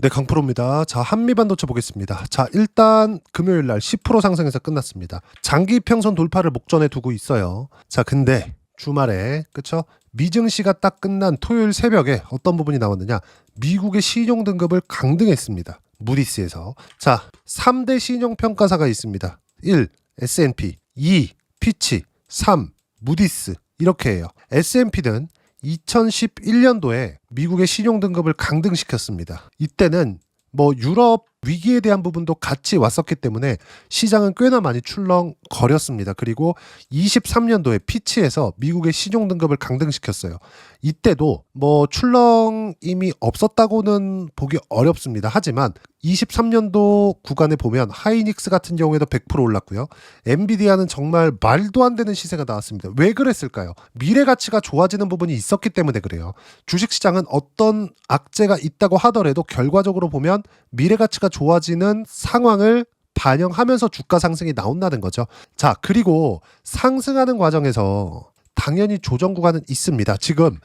네, 강프로입니다. 자, 한미반도체 보겠습니다. 자, 일단 금요일 날 10% 상승해서 끝났습니다. 장기 이평선 돌파를 목전에 두고 있어요. 자, 근데 주말에 그쵸? 미증시가 딱 끝난 토요일 새벽에 어떤 부분이 나왔느냐? 미국의 신용 등급을 강등했습니다. 무디스에서. 자, 3대 신용 평가사가 있습니다. 1. S&P, 2. 피치, 3. 무디스. 이렇게 해요. S&P는 2011년도에 미국의 신용 등급을 강등시켰습니다. 이때는 유럽 위기에 대한 부분도 같이 왔었기 때문에 시장은 꽤나 많이 출렁거렸습니다. 그리고 23년도에 피치에서 미국의 신용 등급을 강등시켰어요. 이때도 출렁임이 없었다고는 보기 어렵습니다. 하지만 23년도 구간에 보면 하이닉스 같은 경우에도 100% 올랐고요. 엔비디아는 정말 말도 안 되는 시세가 나왔습니다. 왜 그랬을까요? 미래 가치가 좋아지는 부분이 있었기 때문에 그래요. 주식시장은 어떤 악재가 있다고 하더라도 결과적으로 보면 미래 가치가 좋아지는 상황을 반영하면서 주가 상승이 나온다는 거죠. 자, 그리고 상승하는 과정에서 당연히 조정 구간은 있습니다. 지금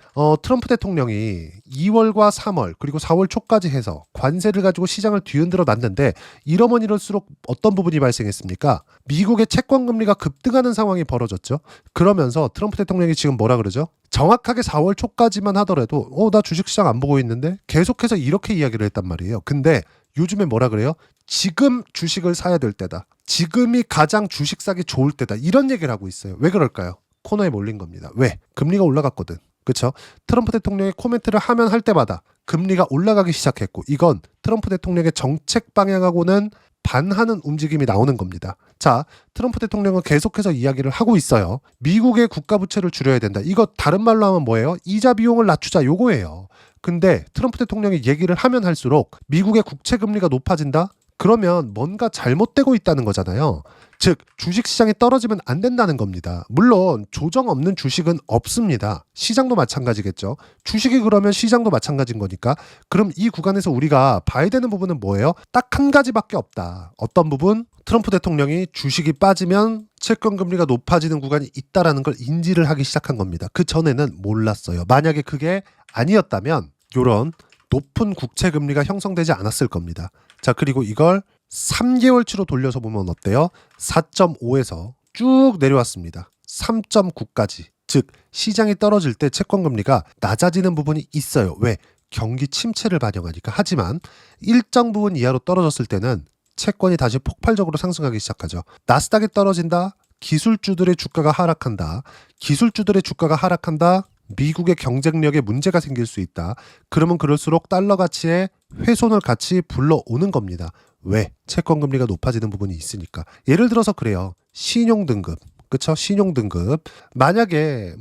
트럼프 대통령이 2월과 3월 그리고 4월 초까지 해서 관세를 가지고 시장을 뒤흔들어 놨는데 이러면 이럴수록 어떤 부분이 발생했습니까? 미국의 채권 금리가 급등하는 상황이 벌어졌죠. 그러면서 트럼프 대통령이 지금 뭐라 그러죠? 정확하게 4월 초까지만 하더라도 나 주식시장 안 보고 있는데 계속해서 이렇게 이야기를 했단 말이에요. 근데 요즘에 뭐라 그래요? 지금 주식을 사야 될 때다. 지금이 가장 주식 사기 좋을 때다. 이런 얘기를 하고 있어요. 왜 그럴까요? 코너에 몰린 겁니다. 왜? 금리가 올라갔거든. 그렇죠? 트럼프 대통령이 코멘트를 하면 할 때마다 금리가 올라가기 시작했고 이건 트럼프 대통령의 정책 방향하고는 반하는 움직임이 나오는 겁니다. 자, 트럼프 대통령은 계속해서 이야기를 하고 있어요. 미국의 국가 부채를 줄여야 된다. 이거 다른 말로 하면 뭐예요? 이자 비용을 낮추자 요거예요. 근데 트럼프 대통령이 얘기를 하면 할수록 미국의 국채 금리가 높아진다? 그러면 뭔가 잘못되고 있다는 거잖아요. 즉 주식시장이 떨어지면 안 된다는 겁니다. 물론 조정 없는 주식은 없습니다. 시장도 마찬가지겠죠. 주식이 그러면 시장도 마찬가지인 거니까 그럼 이 구간에서 우리가 봐야 되는 부분은 뭐예요? 딱 한 가지밖에 없다. 어떤 부분? 트럼프 대통령이 주식이 빠지면 채권 금리가 높아지는 구간이 있다라는 걸 인지를 하기 시작한 겁니다. 그 전에는 몰랐어요. 만약에 그게 아니었다면 이런 높은 국채 금리가 형성되지 않았을 겁니다. 자, 그리고 이걸 3개월치로 돌려서 보면 어때요? 4.5에서 쭉 내려왔습니다. 3.9까지. 즉 시장이 떨어질 때 채권 금리가 낮아지는 부분이 있어요. 왜? 경기 침체를 반영하니까. 하지만 일정 부분 이하로 떨어졌을 때는 채권이 다시 폭발적으로 상승하기 시작하죠. 나스닥이 떨어진다. 기술주들의 주가가 하락한다. 기술주들의 주가가 하락한다. 미국의 경쟁력에 문제가 생길 수 있다. 그러면 그럴수록 달러 가치에 훼손을 같이 불러오는 겁니다. 왜? 채권 금리가 높아지는 부분이 있으니까. 예를 들어서 그래요. 신용 등급. 그쵸? 신용 등급. 만약에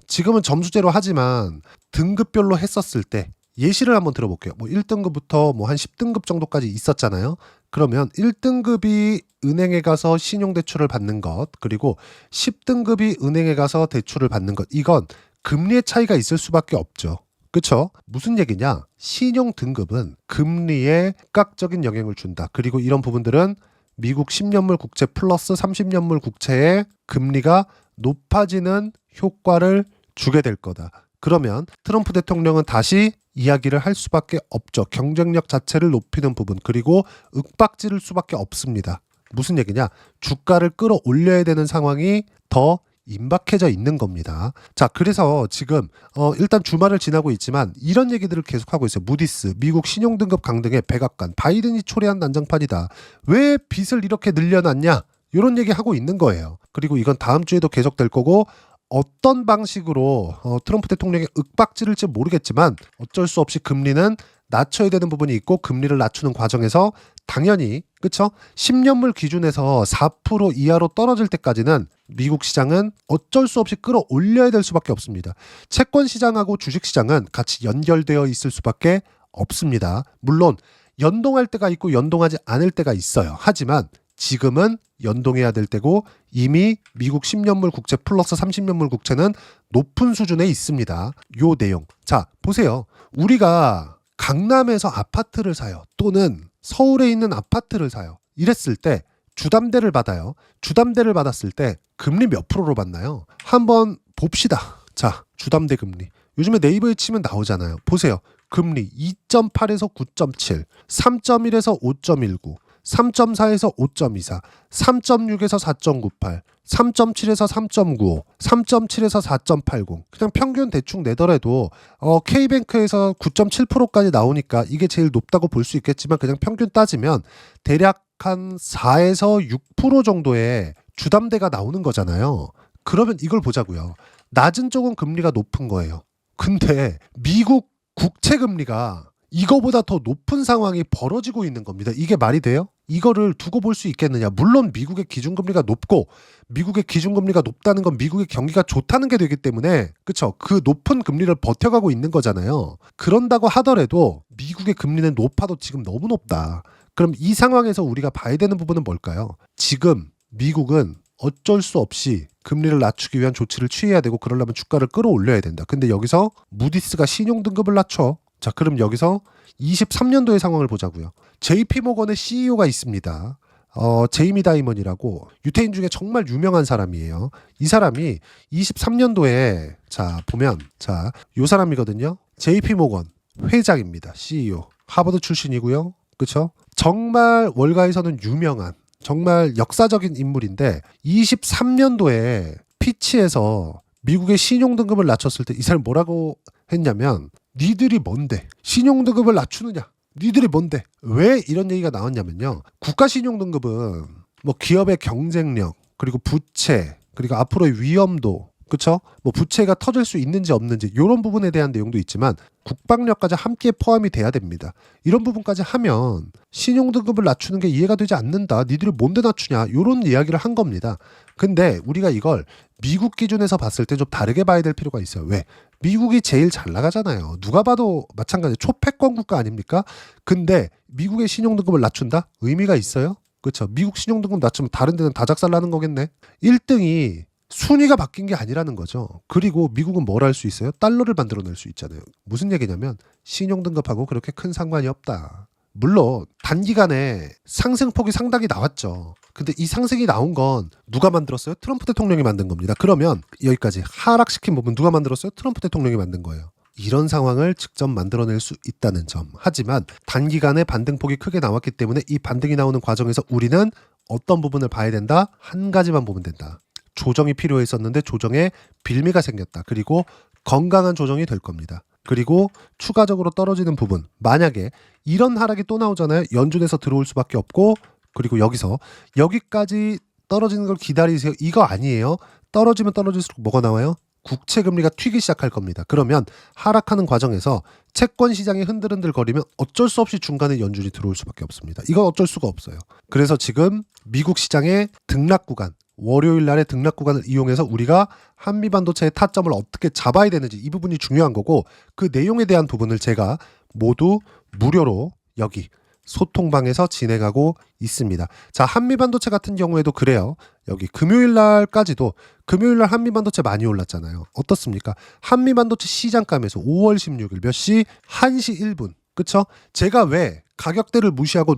지금은 점수제로 하지만 등급별로 했었을 때 예시를 한번 들어볼게요. 1등급부터 한 10등급 정도까지 있었잖아요. 그러면 1등급이 은행에 가서 신용대출을 받는 것, 그리고 10등급이 은행에 가서 대출을 받는 것, 이건 금리의 차이가 있을 수밖에 없죠. 그쵸? 무슨 얘기냐? 신용 등급은 금리에 극적인 영향을 준다. 그리고 이런 부분들은 미국 10년물 국채 플러스 30년물 국채의 금리가 높아지는 효과를 주게 될 거다. 그러면 트럼프 대통령은 다시 이야기를 할 수밖에 없죠. 경쟁력 자체를 높이는 부분, 그리고 윽박지를 수밖에 없습니다. 무슨 얘기냐? 주가를 끌어올려야 되는 상황이 더 임박해져 있는 겁니다. 자, 그래서 지금 일단 주말을 지나고 있지만 이런 얘기들을 계속하고 있어요. 무디스, 미국 신용등급 강등의 백악관, 바이든이 초래한 난장판이다. 왜 빚을 이렇게 늘려놨냐? 이런 얘기하고 있는 거예요. 그리고 이건 다음 주에도 계속될 거고 어떤 방식으로 트럼프 대통령이 윽박지를지 모르겠지만 어쩔 수 없이 금리는 낮춰야 되는 부분이 있고 금리를 낮추는 과정에서 당연히 그쵸? 10년물 기준에서 4% 이하로 떨어질 때까지는 미국 시장은 어쩔 수 없이 끌어올려야 될 수밖에 없습니다. 채권 시장하고 주식 시장은 같이 연결되어 있을 수밖에 없습니다. 물론 연동할 때가 있고 연동하지 않을 때가 있어요. 하지만 지금은 연동해야 될 때고 이미 미국 10년물 국채 플러스 30년물 국채는 높은 수준에 있습니다. 요 내용. 자, 보세요. 우리가 강남에서 아파트를 사요. 또는 서울에 있는 아파트를 사요. 이랬을 때 주담대를 받아요. 주담대를 받았을 때 금리 몇 프로로 받나요? 한번 봅시다. 자, 주담대 금리. 요즘에 네이버에 치면 나오잖아요. 보세요. 금리 2.8에서 9.7, 3.1에서 5.19, 3.4에서 5.24, 3.6에서 4.98, 3.7에서 3.95, 3.7에서 4.80. 그냥 평균 대충 내더라도 K뱅크에서 9.7%까지 나오니까 이게 제일 높다고 볼 수 있겠지만 그냥 평균 따지면 대략 한 4에서 6% 정도의 주담대가 나오는 거잖아요. 그러면 이걸 보자고요. 낮은 쪽은 금리가 높은 거예요. 근데 미국 국채 금리가 이거보다 더 높은 상황이 벌어지고 있는 겁니다. 이게 말이 돼요? 이거를 두고 볼 수 있겠느냐? 물론 미국의 기준금리가 높고 미국의 기준금리가 높다는 건 미국의 경기가 좋다는 게 되기 때문에 그쵸? 그 높은 금리를 버텨가고 있는 거잖아요. 그런다고 하더라도 미국의 금리는 높아도 지금 너무 높다. 그럼 이 상황에서 우리가 봐야 되는 부분은 뭘까요? 지금 미국은 어쩔 수 없이 금리를 낮추기 위한 조치를 취해야 되고 그러려면 주가를 끌어올려야 된다. 근데 여기서 무디스가 신용등급을 낮춰. 자, 그럼 여기서 23년도의 상황을 보자고요. JP모건의 CEO가 있습니다. 제이미 다이먼이라고 유태인 중에 정말 유명한 사람이에요. 이 사람이 23년도에 자 보면 자 요 사람이거든요. JP모건 회장입니다. CEO. 하버드 출신이고요. 그렇죠? 정말 월가에서는 유명한 정말 역사적인 인물인데 23년도에 피치에서 미국의 신용등급을 낮췄을 때 이 사람이 뭐라고 했냐면 니들이 뭔데 신용등급을 낮추느냐 니들이 뭔데 왜 이런 얘기가 나왔냐면요 국가신용등급은 뭐 기업의 경쟁력 그리고 부채 그리고 앞으로의 위험도 그쵸 뭐 부채가 터질 수 있는지 없는지 이런 부분에 대한 내용도 있지만 국방력까지 함께 포함이 돼야 됩니다. 이런 부분까지 하면 신용등급을 낮추는 게 이해가 되지 않는다. 니들이 뭔데 낮추냐 이런 이야기를 한 겁니다. 근데 우리가 이걸 미국 기준에서 봤을 때 좀 다르게 봐야 될 필요가 있어요. 왜? 미국이 제일 잘 나가잖아요. 누가 봐도 마찬가지 초패권 국가 아닙니까? 근데 미국의 신용등급을 낮춘다? 의미가 있어요? 그렇죠. 미국 신용등급 낮추면 다른 데는 다 작살나는 거겠네. 1등이 순위가 바뀐 게 아니라는 거죠. 그리고 미국은 뭘 할 수 있어요? 달러를 만들어낼 수 있잖아요. 무슨 얘기냐면 신용등급하고 그렇게 큰 상관이 없다. 물론 단기간에 상승폭이 상당히 나왔죠. 근데 이 상승이 나온 건 누가 만들었어요? 트럼프 대통령이 만든 겁니다. 그러면 여기까지 하락시킨 부분 누가 만들었어요? 트럼프 대통령이 만든 거예요. 이런 상황을 직접 만들어낼 수 있다는 점. 하지만 단기간에 반등폭이 크게 나왔기 때문에 이 반등이 나오는 과정에서 우리는 어떤 부분을 봐야 된다? 한 가지만 보면 된다. 조정이 필요했었는데 조정에 빌미가 생겼다. 그리고 건강한 조정이 될 겁니다. 그리고 추가적으로 떨어지는 부분. 만약에 이런 하락이 또 나오잖아요. 연준에서 들어올 수밖에 없고 그리고 여기서 여기까지 떨어지는 걸 기다리세요. 이거 아니에요. 떨어지면 떨어질수록 뭐가 나와요? 국채 금리가 튀기 시작할 겁니다. 그러면 하락하는 과정에서 채권 시장이 흔들흔들 거리면 어쩔 수 없이 중간에 연준이 들어올 수밖에 없습니다. 이건 어쩔 수가 없어요. 그래서 지금 미국 시장의 등락 구간 월요일 날의 등락 구간을 이용해서 우리가 한미반도체의 타점을 어떻게 잡아야 되는지 이 부분이 중요한 거고 그 내용에 대한 부분을 제가 모두 무료로 여기 소통방에서 진행하고 있습니다. 자, 한미반도체 같은 경우에도 그래요. 여기 금요일 날까지도 금요일 날 한미반도체 많이 올랐잖아요. 어떻습니까? 한미반도체 시장감에서 5월 16일 몇 시? 1시 1분. 그쵸? 제가 왜 가격대를 무시하고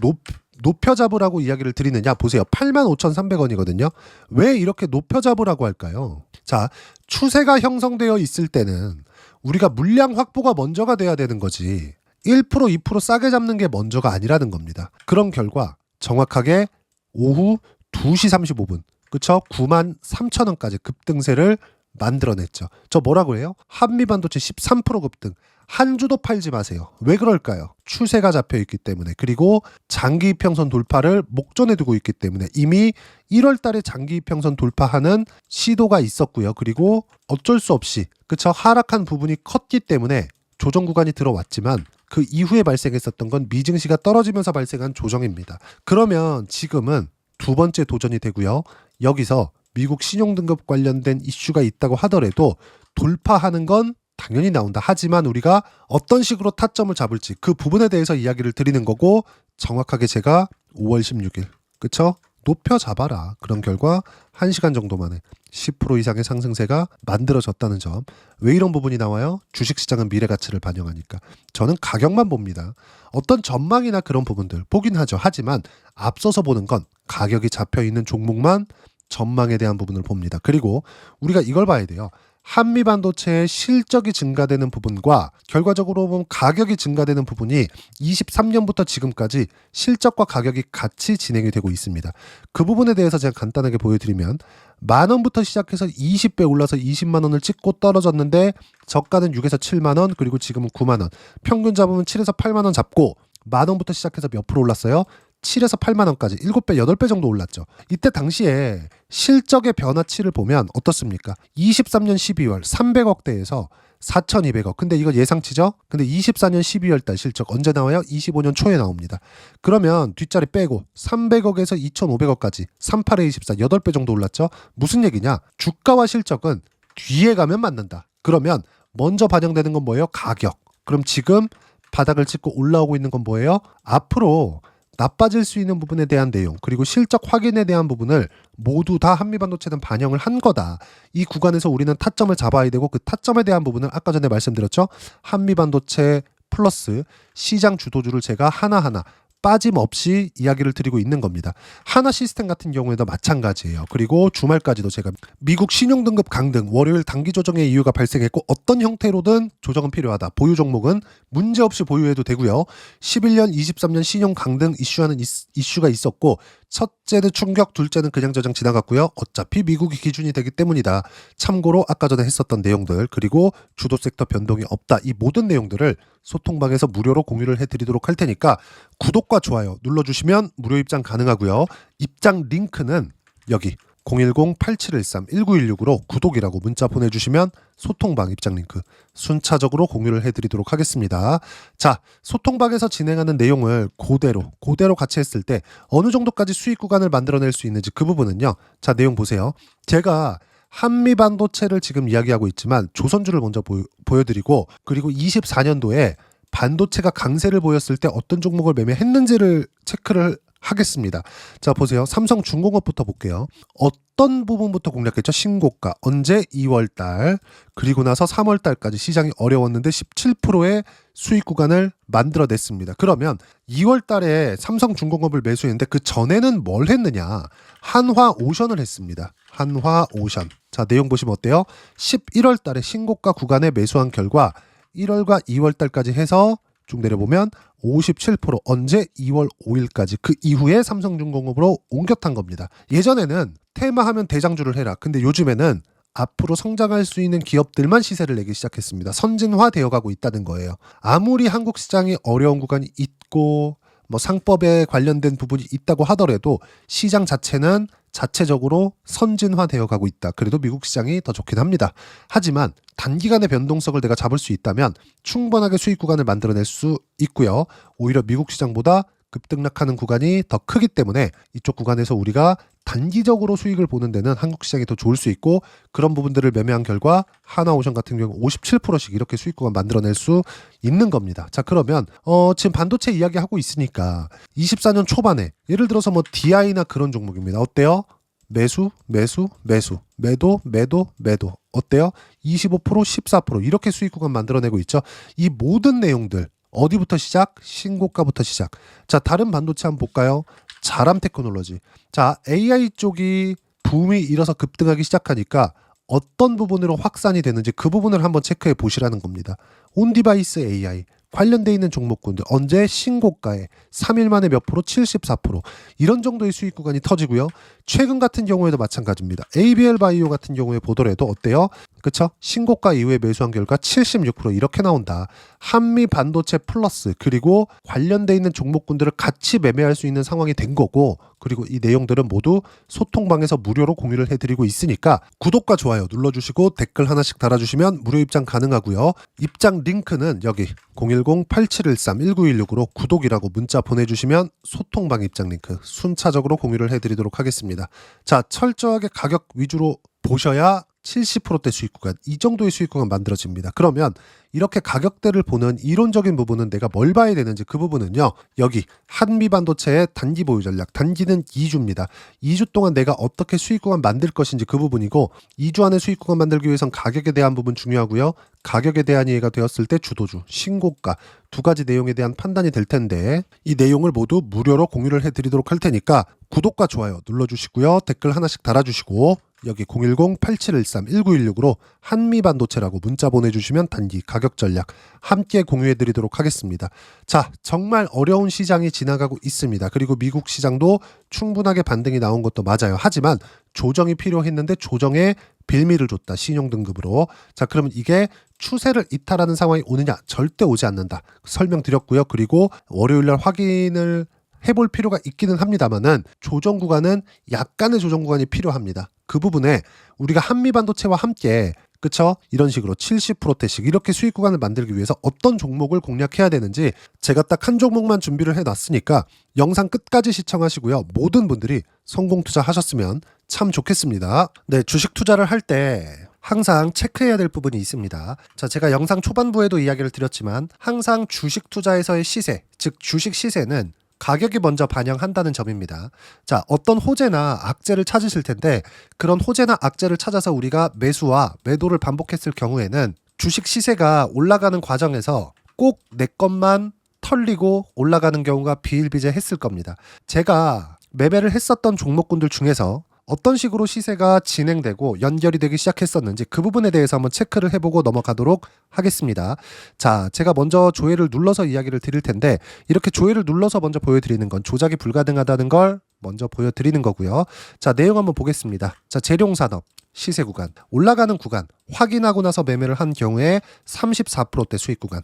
높여 잡으라고 이야기를 드리느냐 보세요. 85,300원이거든요. 왜 이렇게 높여 잡으라고 할까요? 자, 추세가 형성되어 있을 때는 우리가 물량 확보가 먼저가 돼야 되는 거지 1% 2% 싸게 잡는 게 먼저가 아니라는 겁니다. 그런 결과 정확하게 오후 2시 35분 그쵸? 93,000원까지 급등세를 만들어냈죠. 저 뭐라고 해요? 한미반도체 13% 급등. 한 주도 팔지 마세요. 왜 그럴까요? 추세가 잡혀 있기 때문에 그리고 장기 이평선 돌파를 목전에 두고 있기 때문에 이미 1월 달에 장기 이평선 돌파하는 시도가 있었고요. 그리고 어쩔 수 없이 그쵸? 하락한 부분이 컸기 때문에 조정 구간이 들어왔지만 그 이후에 발생했었던 건 미증시가 떨어지면서 발생한 조정입니다. 그러면 지금은 두 번째 도전이 되고요. 여기서 미국 신용등급 관련된 이슈가 있다고 하더라도 돌파하는 건 당연히 나온다. 하지만 우리가 어떤 식으로 타점을 잡을지 그 부분에 대해서 이야기를 드리는 거고 정확하게 제가 5월 16일 그쵸? 높여 잡아라. 그런 결과 1시간 정도 만에 10% 이상의 상승세가 만들어졌다는 점. 왜 이런 부분이 나와요? 주식시장은 미래가치를 반영하니까. 저는 가격만 봅니다. 어떤 전망이나 그런 부분들 보긴 하죠. 하지만 앞서서 보는 건 가격이 잡혀있는 종목만 전망에 대한 부분을 봅니다. 그리고 우리가 이걸 봐야 돼요. 한미 반도체의 실적이 증가되는 부분과 결과적으로 보면 가격이 증가되는 부분이 23년부터 지금까지 실적과 가격이 같이 진행이 되고 있습니다. 그 부분에 대해서 제가 간단하게 보여드리면 10,000원부터 시작해서 20배 올라서 20만 원을 찍고 떨어졌는데 저가는 6에서 7만 원, 그리고 지금은 9만 원. 평균 잡으면 7에서 8만 원 잡고 10,000원부터 시작해서 몇 프로 올랐어요? 7에서 8만 원까지 7배, 8배 정도 올랐죠. 이때 당시에 실적의 변화치를 보면 어떻습니까? 23년 12월 300억대에서 4,200억. 근데 이거 예상치죠? 근데 24년 12월 달 실적 언제 나와요? 25년 초에 나옵니다. 그러면 뒷자리 빼고 300억에서 2,500억까지 38에 24, 8배 정도 올랐죠? 무슨 얘기냐? 주가와 실적은 뒤에 가면 맞는다. 그러면 먼저 반영되는 건 뭐예요? 가격. 그럼 지금 바닥을 찍고 올라오고 있는 건 뭐예요? 앞으로 나빠질 수 있는 부분에 대한 내용, 그리고 실적 확인에 대한 부분을 모두 다 한미반도체는 반영을 한 거다. 이 구간에서 우리는 타점을 잡아야 되고, 그 타점에 대한 부분을 아까 전에 말씀드렸죠. 한미반도체 플러스 시장 주도주를 제가 하나하나 빠짐없이 이야기를 드리고 있는 겁니다. 하나 시스템 같은 경우에도 마찬가지예요. 그리고 주말까지도 제가 미국 신용등급 강등, 월요일 단기 조정의 이유가 발생했고 어떤 형태로든 조정은 필요하다. 보유 종목은 문제없이 보유해도 되고요. 11년, 23년 신용 강등 이슈하는 이슈가 있었고 첫째는 충격, 둘째는 그냥 저장 지나갔고요. 어차피 미국이 기준이 되기 때문이다. 참고로 아까 전에 했었던 내용들, 그리고 주도 섹터 변동이 없다. 이 모든 내용들을 소통방에서 무료로 공유를 해드리도록 할 테니까 구독과 좋아요 눌러주시면 무료 입장 가능하고요. 입장 링크는 여기 010-8713-1916으로 구독이라고 문자 보내주시면 소통방 입장 링크 순차적으로 공유를 해드리도록 하겠습니다. 자, 소통방에서 진행하는 내용을 그대로 같이 했을 때 어느 정도까지 수익 구간을 만들어낼 수 있는지 그 부분은요. 자, 내용 보세요. 제가 한미 반도체를 지금 이야기하고 있지만 조선주를 먼저 보여드리고, 그리고 24년도에 반도체가 강세를 보였을 때 어떤 종목을 매매했는지를 체크를 하겠습니다. 자, 보세요. 삼성중공업부터 볼게요. 어떤 부분부터 공략했죠? 신고가. 언제? 2월달. 그리고 나서 3월달까지 시장이 어려웠는데 17%의 수익 구간을 만들어냈습니다. 그러면 2월달에 삼성중공업을 매수했는데 그 전에는 뭘 했느냐? 한화오션을 했습니다. 한화오션. 자, 내용 보시면 어때요? 11월달에 신고가 구간에 매수한 결과 1월과 2월달까지 해서 쭉 내려보면 57%, 언제? 2월 5일까지. 그 이후에 삼성중공업으로 옮겨탄 겁니다. 예전에는 테마하면 대장주를 해라. 근데 요즘에는 앞으로 성장할 수 있는 기업들만 시세를 내기 시작했습니다. 선진화되어 가고 있다는 거예요. 아무리 한국 시장이 어려운 구간이 있고 뭐 상법에 관련된 부분이 있다고 하더라도 시장 자체는 자체적으로 선진화되어 가고 있다. 그래도 미국 시장이 더 좋긴 합니다. 하지만 단기간의 변동성을 내가 잡을 수 있다면 충분하게 수익 구간을 만들어낼 수 있고요. 오히려 미국 시장보다 급등락하는 구간이 더 크기 때문에 이쪽 구간에서 우리가 단기적으로 수익을 보는 데는 한국 시장이 더 좋을 수 있고, 그런 부분들을 매매한 결과 하나오션 같은 경우 57%씩 이렇게 수익 구간 만들어낼 수 있는 겁니다. 자, 그러면 지금 반도체 이야기하고 있으니까 24년 초반에 예를 들어서 뭐 DI나 그런 종목입니다. 어때요? 매도 어때요? 25%, 14% 이렇게 수익 구간 만들어내고 있죠. 이 모든 내용들 어디부터 시작? 신고가부터 시작. 자, 다른 반도체 한번 볼까요? 자람 테크놀로지. 자, AI 쪽이 붐이 일어서 급등하기 시작하니까 어떤 부분으로 확산이 되는지 그 부분을 한번 체크해 보시라는 겁니다. 온디바이스 AI 관련돼 있는 종목군들 언제? 신고가에 3일 만에 몇 프로? 74%. 이런 정도의 수익 구간이 터지고요. 최근 같은 경우에도 마찬가지입니다. ABL 바이오 같은 경우에 보더라도 어때요? 그쵸? 신고가 이후에 매수한 결과 76% 이렇게 나온다. 한미 반도체 플러스 그리고 관련돼 있는 종목군들을 같이 매매할 수 있는 상황이 된 거고, 그리고 이 내용들은 모두 소통방에서 무료로 공유를 해드리고 있으니까 구독과 좋아요 눌러주시고 댓글 하나씩 달아주시면 무료 입장 가능하고요. 입장 링크는 여기 010-8713-1916으로 구독이라고 문자 보내주시면 소통방 입장 링크 순차적으로 공유를 해드리도록 하겠습니다. 자, 철저하게 가격 위주로 보셔야 70%대 수익 구간, 이 정도의 수익 구간 만들어집니다. 그러면 이렇게 가격대를 보는 이론적인 부분은 내가 뭘 봐야 되는지 그 부분은요. 여기 한미반도체의 단기 보유 전략, 단기는 2주입니다. 2주 동안 내가 어떻게 수익 구간 만들 것인지 그 부분이고, 2주 안에 수익 구간 만들기 위해선 가격에 대한 부분 중요하고요. 가격에 대한 이해가 되었을 때 주도주, 신고가 두 가지 내용에 대한 판단이 될 텐데 이 내용을 모두 무료로 공유를 해드리도록 할 테니까 구독과 좋아요 눌러주시고요. 댓글 하나씩 달아주시고 여기 010-8713-1916으로 한미반도체라고 문자 보내주시면 단기 가격 전략 함께 공유해드리도록 하겠습니다. 자, 정말 어려운 시장이 지나가고 있습니다. 그리고 미국 시장도 충분하게 반등이 나온 것도 맞아요. 하지만 조정이 필요했는데 조정에 빌미를 줬다. 신용등급으로. 자, 그러면 이게 추세를 이탈하는 상황이 오느냐? 절대 오지 않는다. 설명드렸고요. 그리고 월요일날 확인을 해볼 필요가 있기는 합니다만은 조정 구간은 약간의 조정 구간이 필요합니다. 그 부분에 우리가 한미반도체와 함께 그쵸? 이런 식으로 70%대씩 이렇게 수익 구간을 만들기 위해서 어떤 종목을 공략해야 되는지 제가 딱 한 종목만 준비를 해놨으니까 영상 끝까지 시청하시고요. 모든 분들이 성공 투자하셨으면 참 좋겠습니다. 네, 주식 투자를 할 때 항상 체크해야 될 부분이 있습니다. 자, 제가 영상 초반부에도 이야기를 드렸지만 항상 주식 투자에서의 시세, 즉 주식 시세는 가격이 먼저 반영한다는 점입니다. 자, 어떤 호재나 악재를 찾으실 텐데 그런 호재나 악재를 찾아서 우리가 매수와 매도를 반복했을 경우에는 주식 시세가 올라가는 과정에서 꼭 내 것만 털리고 올라가는 경우가 비일비재했을 겁니다. 제가 매매를 했었던 종목군들 중에서 어떤 식으로 시세가 진행되고 연결이 되기 시작했었는지 그 부분에 대해서 한번 체크를 해보고 넘어가도록 하겠습니다. 자, 제가 먼저 조회를 눌러서 이야기를 드릴 텐데 이렇게 조회를 눌러서 먼저 보여드리는 건 조작이 불가능하다는 걸 먼저 보여드리는 거고요. 자, 내용 한번 보겠습니다. 자, 재룡산업 시세 구간, 올라가는 구간 확인하고 나서 매매를 한 경우에 34%대 수익 구간.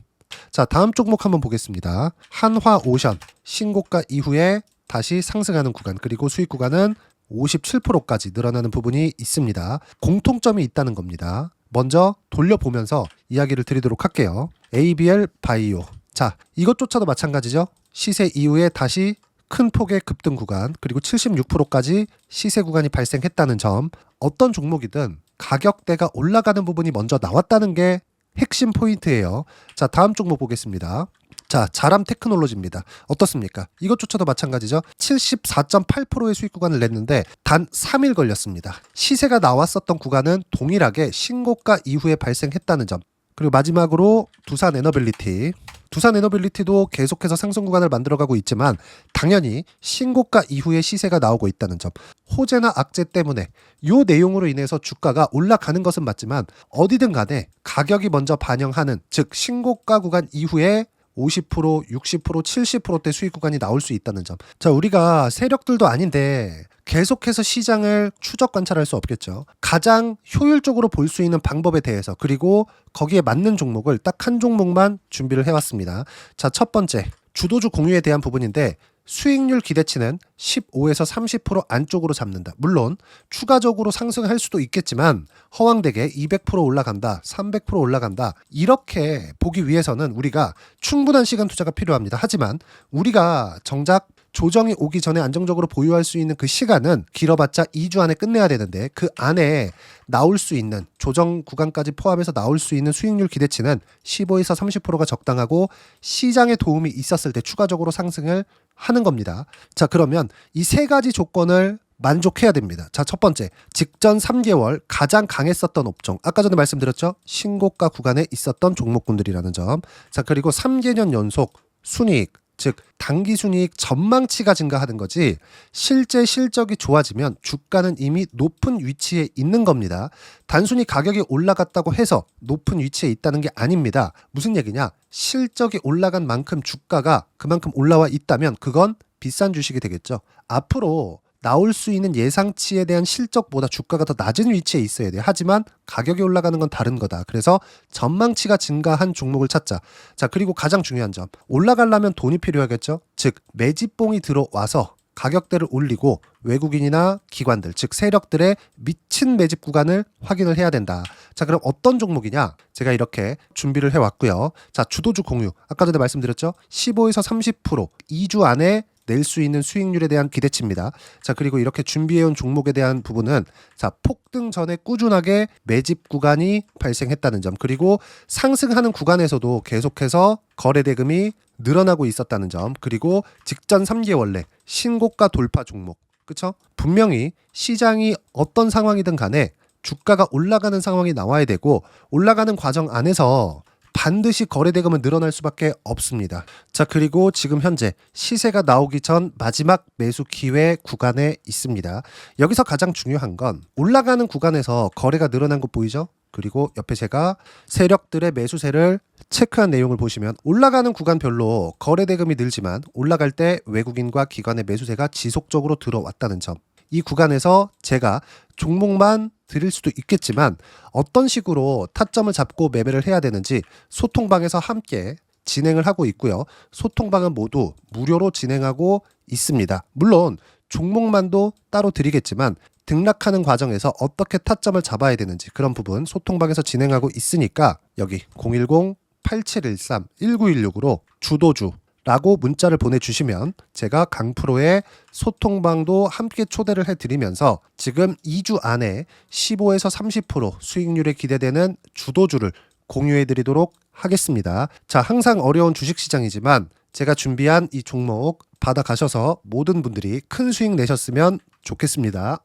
자, 다음 종목 한번 보겠습니다. 한화오션 신고가 이후에 다시 상승하는 구간, 그리고 수익 구간은 57%까지 늘어나는 부분이 있습니다. 공통점이 있다는 겁니다. 먼저 돌려보면서 이야기를 드리도록 할게요. ABL 바이오. 자, 이것조차도 마찬가지죠. 시세 이후에 다시 큰 폭의 급등 구간, 그리고 76%까지 시세 구간이 발생했다는 점. 어떤 종목이든 가격대가 올라가는 부분이 먼저 나왔다는 게 핵심 포인트예요. 자, 다음 종목 보겠습니다. 자, 자람 테크놀로지입니다. 어떻습니까? 이것조차도 마찬가지죠. 74.8%의 수익 구간을 냈는데 단 3일 걸렸습니다. 시세가 나왔었던 구간은 동일하게 신고가 이후에 발생했다는 점. 그리고 마지막으로 두산 에너빌리티. 두산 에너빌리티도 계속해서 상승 구간을 만들어가고 있지만 당연히 신고가 이후에 시세가 나오고 있다는 점. 호재나 악재 때문에 이 내용으로 인해서 주가가 올라가는 것은 맞지만 어디든 간에 가격이 먼저 반영하는, 즉 신고가 구간 이후에 50%, 60%, 70%대 수익 구간이 나올 수 있다는 점. 자, 우리가 세력들도 아닌데 계속해서 시장을 추적 관찰할 수 없겠죠. 가장 효율적으로 볼 수 있는 방법에 대해서, 그리고 거기에 맞는 종목을 딱 한 종목만 준비를 해왔습니다. 자, 첫 번째 주도주 공유에 대한 부분인데 수익률 기대치는 15에서 30% 안쪽으로 잡는다. 물론 추가적으로 상승할 수도 있겠지만 허황되게 200% 올라간다, 300% 올라간다, 이렇게 보기 위해서는 우리가 충분한 시간 투자가 필요합니다. 하지만 우리가 정작 조정이 오기 전에 안정적으로 보유할 수 있는 그 시간은 길어봤자 2주 안에 끝내야 되는데 그 안에 나올 수 있는 조정 구간까지 포함해서 나올 수 있는 수익률 기대치는 15에서 30%가 적당하고 시장에 도움이 있었을 때 추가적으로 상승을 하는 겁니다. 자, 그러면 이 세 가지 조건을 만족해야 됩니다. 자, 첫 번째, 직전 3개월 가장 강했었던 업종. 아까 전에 말씀드렸죠? 신고가 구간에 있었던 종목군들이라는 점. 자, 그리고 3개년 연속 순이익, 즉 단기 순이익 전망치가 증가하는 거지 실제 실적이 좋아지면 주가는 이미 높은 위치에 있는 겁니다. 단순히 가격이 올라갔다고 해서 높은 위치에 있다는 게 아닙니다. 무슨 얘기냐? 실적이 올라간 만큼 주가가 그만큼 올라와 있다면 그건 비싼 주식이 되겠죠. 앞으로 나올 수 있는 예상치에 대한 실적보다 주가가 더 낮은 위치에 있어야 돼요. 하지만 가격이 올라가는 건 다른 거다. 그래서 전망치가 증가한 종목을 찾자. 자, 그리고 가장 중요한 점. 올라가려면 돈이 필요하겠죠. 즉 매집봉이 들어와서 가격대를 올리고 외국인이나 기관들, 즉 세력들의 미친 매집 구간을 확인을 해야 된다. 자, 그럼 어떤 종목이냐? 제가 이렇게 준비를 해왔고요. 자, 주도주 공유. 아까 전에 말씀드렸죠. 15에서 30% 2주 안에 낼 수 있는 수익률에 대한 기대치입니다. 자, 그리고 이렇게 준비해온 종목에 대한 부분은 자, 폭등 전에 꾸준하게 매집 구간이 발생했다는 점, 그리고 상승하는 구간에서도 계속해서 거래 대금이 늘어나고 있었다는 점, 그리고 직전 3개월 내 신고가 돌파 종목. 그쵸? 분명히 시장이 어떤 상황이든 간에 주가가 올라가는 상황이 나와야 되고 올라가는 과정 안에서 반드시 거래대금은 늘어날 수밖에 없습니다. 자, 그리고 지금 현재 시세가 나오기 전 마지막 매수 기회 구간에 있습니다. 여기서 가장 중요한 건 올라가는 구간에서 거래가 늘어난 거 보이죠? 그리고 옆에 제가 세력들의 매수세를 체크한 내용을 보시면 올라가는 구간별로 거래대금이 늘지만 올라갈 때 외국인과 기관의 매수세가 지속적으로 들어왔다는 점. 이 구간에서 제가 종목만 드릴 수도 있겠지만 어떤 식으로 타점을 잡고 매매를 해야 되는지 소통방에서 함께 진행을 하고 있고요. 소통방은 모두 무료로 진행하고 있습니다. 물론 종목만도 따로 드리겠지만 등락하는 과정에서 어떻게 타점을 잡아야 되는지 그런 부분 소통방에서 진행하고 있으니까 여기 010-8713-1916으로 주도주라고 문자를 보내주시면 제가 강프로의 소통방도 함께 초대를 해드리면서 지금 2주 안에 15에서 30% 수익률이 기대되는 주도주를 공유해드리도록 하겠습니다. 자, 항상 어려운 주식시장이지만 제가 준비한 이 종목 받아가셔서 모든 분들이 큰 수익 내셨으면 좋겠습니다.